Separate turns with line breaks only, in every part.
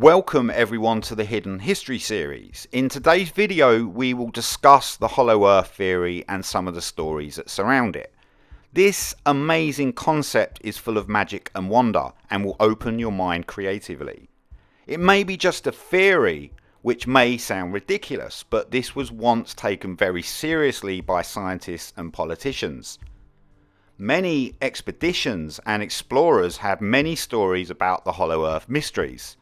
Welcome everyone to the Hidden History series. In today's video we will discuss the Hollow Earth theory and some of the stories that surround it. This amazing concept is full of magic and wonder and will open your mind creatively. It may be just a theory which may sound ridiculous, but this was once taken very seriously by scientists and politicians. Many expeditions and explorers have many stories about the Hollow Earth mysteries.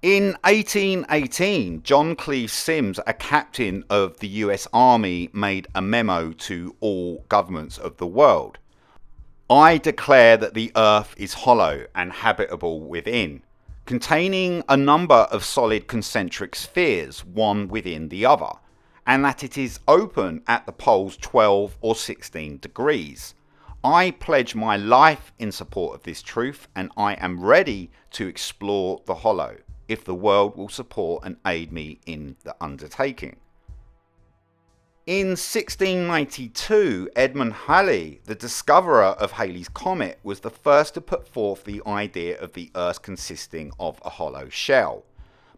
In 1818, John Cleves Symmes, a captain of the US Army, made a memo to all governments of the world. I declare that the Earth is hollow and habitable within, containing a number of solid concentric spheres, one within the other, and that it is open at the poles 12 or 16 degrees. I pledge my life in support of this truth, and I am ready to explore the hollow, if the world will support and aid me in the undertaking. In 1692, Edmund Halley, the discoverer of Halley's Comet, was the first to put forth the idea of the Earth consisting of a hollow shell.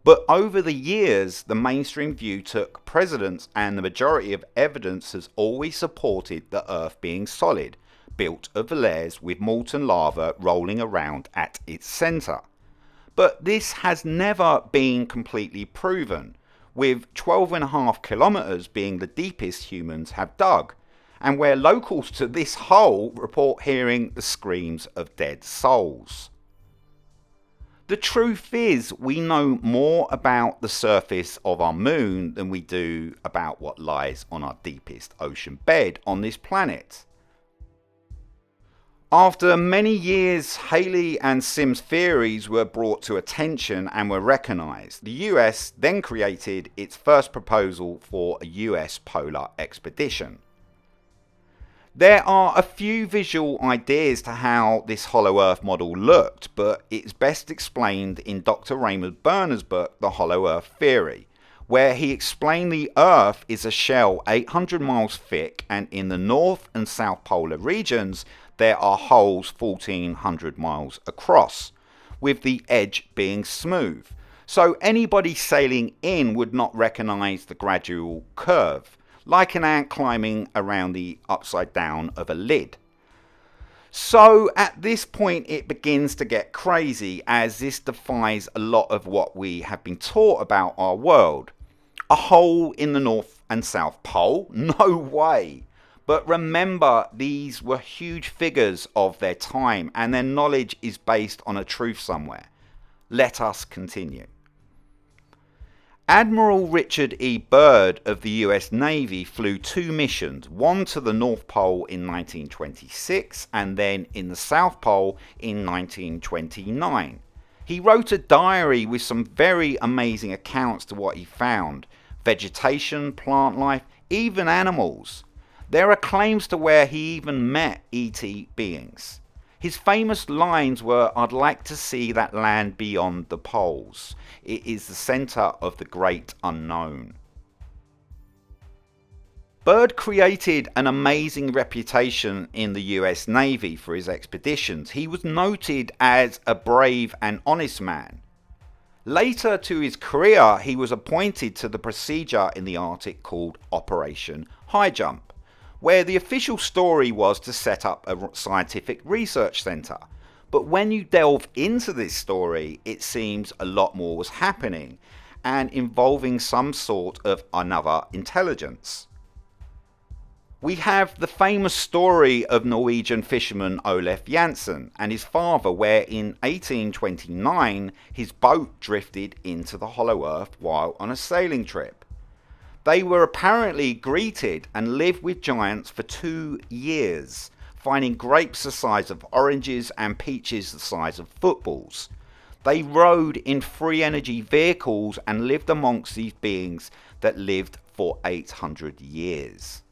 But over the years, the mainstream view took precedence, and the majority of evidence has always supported the Earth being solid, built of layers with molten lava rolling around at its centre. But this has never been completely proven, with 12.5 kilometres being the deepest humans have dug, and where locals to this hole report hearing the screams of dead souls. The truth is, we know more about the surface of our moon than we do about what lies on our deepest ocean bed on this planet. After many years, Halley and Symmes' theories were brought to attention and were recognised. The US then created its first proposal for a US polar expedition. There are a few visual ideas to how this Hollow Earth model looked, but it's best explained in Dr. Raymond Burner's book, The Hollow Earth Theory, where he explained the Earth is a shell 800 miles thick, and in the North and South polar regions there are holes 1400 miles across, with the edge being smooth. So anybody sailing in would not recognise the gradual curve, like an ant climbing around the upside down of a lid. So at this point it begins to get crazy, as this defies a lot of what we have been taught about our world. A hole in the North and South Pole? No way! But remember, these were huge figures of their time, and their knowledge is based on a truth somewhere. Let us continue. Admiral Richard E Byrd of the US Navy flew two missions, one to the North Pole in 1926 and then in the South Pole in 1929. He wrote a diary with some very amazing accounts to what he found: vegetation, plant life, even animals. There are claims to where he even met ET beings. His famous lines were, "I'd like to see that land beyond the poles. It is the centre of the great unknown." Byrd created an amazing reputation in the US Navy for his expeditions. He was noted as a brave and honest man. Later to his career, he was appointed to the procedure in the Arctic called Operation Highjump, where the official story was to set up a scientific research centre. But when you delve into this story, it seems a lot more was happening and involving some sort of another intelligence. We have the famous story of Norwegian fisherman Olaf Jansen and his father, where in 1829 his boat drifted into the Hollow Earth while on a sailing trip. They were apparently greeted and lived with giants for 2 years, finding grapes the size of oranges and peaches the size of footballs. They rode in free energy vehicles and lived amongst these beings that lived for 800 years.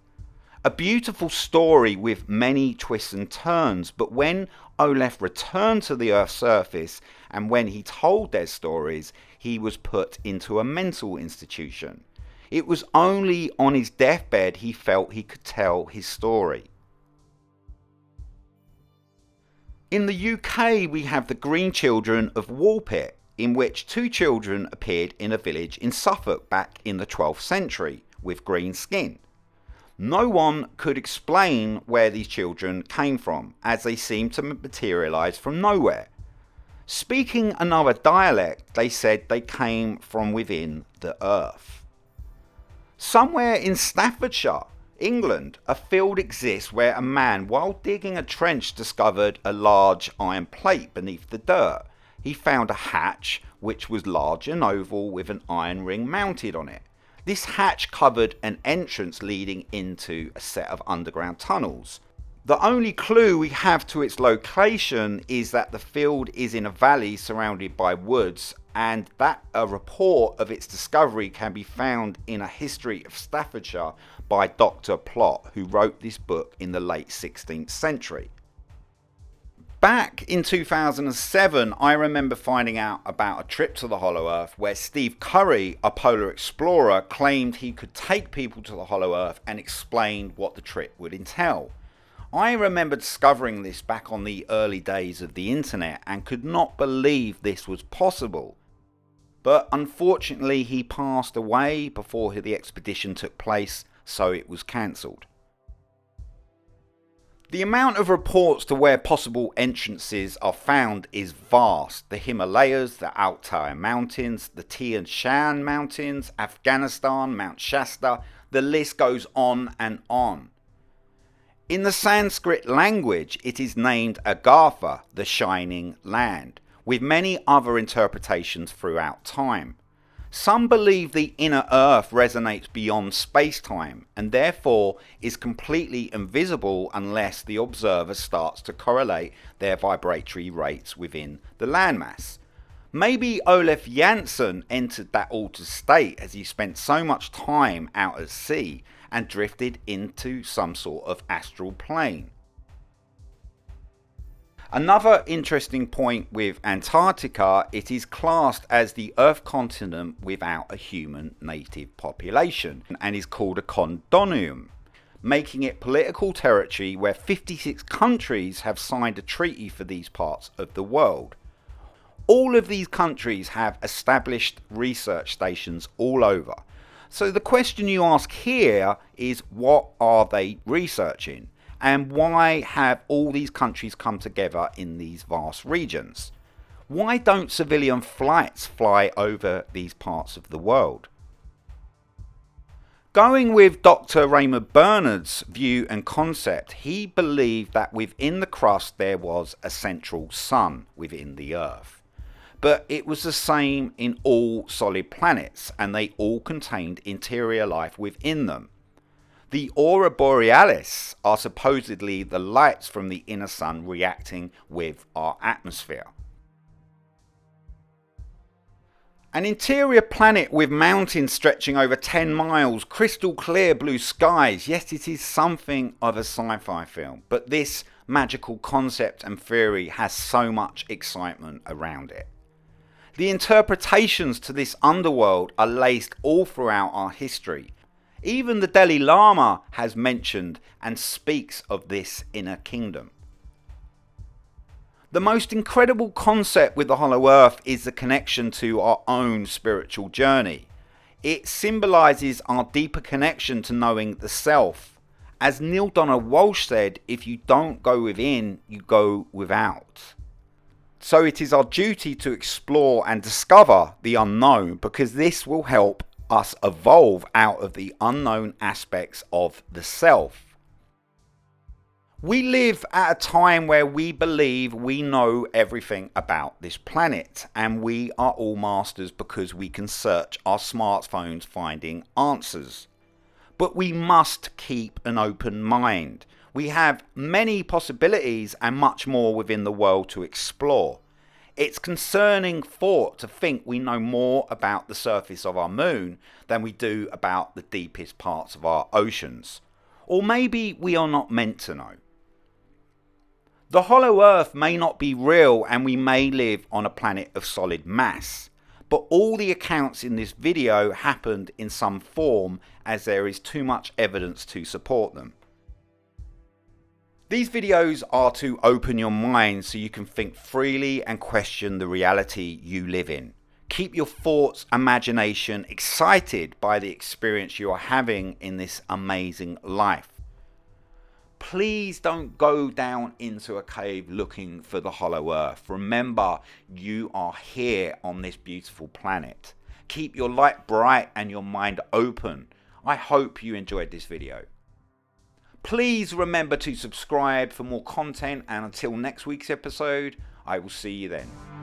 A beautiful story with many twists and turns, but when Olaf returned to the Earth's surface and when he told their stories, he was put into a mental institution. It was only on his deathbed he felt he could tell his story. In the UK, we have the Green Children of Warpit, in which 2 children appeared in a village in Suffolk back in the 12th century with green skin. No one could explain where these children came from, as they seemed to materialise from nowhere. Speaking another dialect, they said they came from within the earth. Somewhere in Staffordshire, England, a field exists where a man, while digging a trench, discovered a large iron plate beneath the dirt. He found a hatch which was large and oval with an iron ring mounted on it. This hatch covered an entrance leading into a set of underground tunnels. The only clue we have to its location is that the field is in a valley surrounded by woods, and that a report of its discovery can be found in a history of Staffordshire by Dr. Plott, who wrote this book in the late 16th century. Back in 2007, I remember finding out about a trip to the Hollow Earth where Steve Curry, a polar explorer, claimed he could take people to the Hollow Earth and explain what the trip would entail. I remember discovering this back on the early days of the internet and could not believe this was possible. But unfortunately he passed away before the expedition took place, so it was cancelled. The amount of reports to where possible entrances are found is vast. The Himalayas, the Altai Mountains, the Tian Shan Mountains, Afghanistan, Mount Shasta, the list goes on and on. In the Sanskrit language, it is named Agartha, the Shining Land, with many other interpretations throughout time. Some believe the inner earth resonates beyond space-time and therefore is completely invisible unless the observer starts to correlate their vibratory rates within the landmass. Maybe Olaf Janssen entered that altered state as he spent so much time out at sea and drifted into some sort of astral plane. Another interesting point with Antarctica, it is classed as the Earth continent without a human native population and is called a condominium, making it political territory where 56 countries have signed a treaty for these parts of the world. All of these countries have established research stations all over. So the question you ask here is, what are they researching? And why have all these countries come together in these vast regions? Why don't civilian flights fly over these parts of the world? Going with Dr. Raymond Bernard's view and concept, he believed that within the crust there was a central sun within the Earth. But it was the same in all solid planets, and they all contained interior life within them. The aurora borealis are supposedly the lights from the inner sun reacting with our atmosphere. An interior planet with mountains stretching over 10 miles, crystal clear blue skies. Yes, it is something of a sci-fi film, but this magical concept and theory has so much excitement around it. The interpretations to this underworld are laced all throughout our history. Even the Dalai Lama has mentioned and speaks of this inner kingdom. The most incredible concept with the Hollow Earth is the connection to our own spiritual journey. It symbolises our deeper connection to knowing the self. As Neil Donald Walsh said, if you don't go within, you go without. So it is our duty to explore and discover the unknown, because this will help us evolve out of the unknown aspects of the self. We live at a time where we believe we know everything about this planet, and we are all masters because we can search our smartphones finding answers. But we must keep an open mind. We have many possibilities and much more within the world to explore. It's concerning thought to think we know more about the surface of our moon than we do about the deepest parts of our oceans. Or maybe we are not meant to know. The Hollow Earth may not be real, and we may live on a planet of solid mass. But all the accounts in this video happened in some form, as there is too much evidence to support them. These videos are to open your mind so you can think freely and question the reality you live in. Keep your thoughts, imagination excited by the experience you are having in this amazing life. Please don't go down into a cave looking for the hollow earth. Remember, you are here on this beautiful planet. Keep your light bright and your mind open. I hope you enjoyed this video. Please remember to subscribe for more content, and until next week's episode, I will see you then.